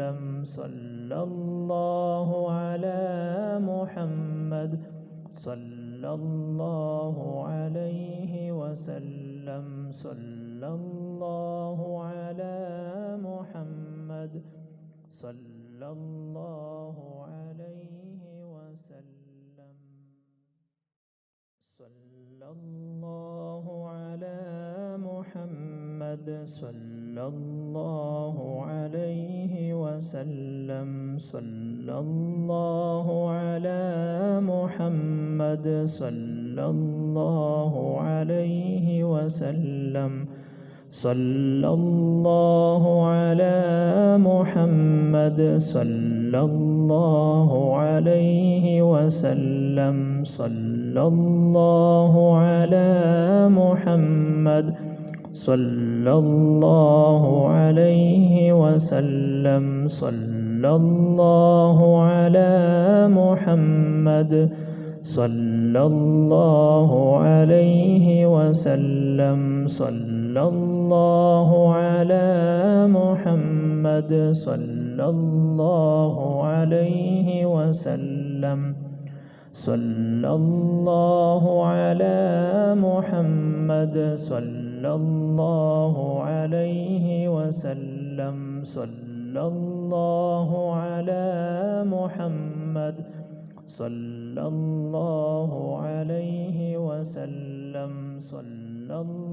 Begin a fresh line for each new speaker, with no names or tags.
وسلم صلى الله على محمد صلى الله عليه وسلم صلى الله على محمد صلى الله عليه وسلم صلى الله على محمد صلى الله عليه وسلم صلى الله على محمد صلى الله عليه وسلم صلى الله على محمد صلى الله عليه وسلم صلى الله على محمد صلى الله عليه وسلم صلى الله على محمد صلى الله عليه وسلم صلى الله على محمد صلى الله عليه وسلم صلى الله على محمد صلى الله عليه وسلم صلى الله على محمد صلى الله عليه وسلم صلى الله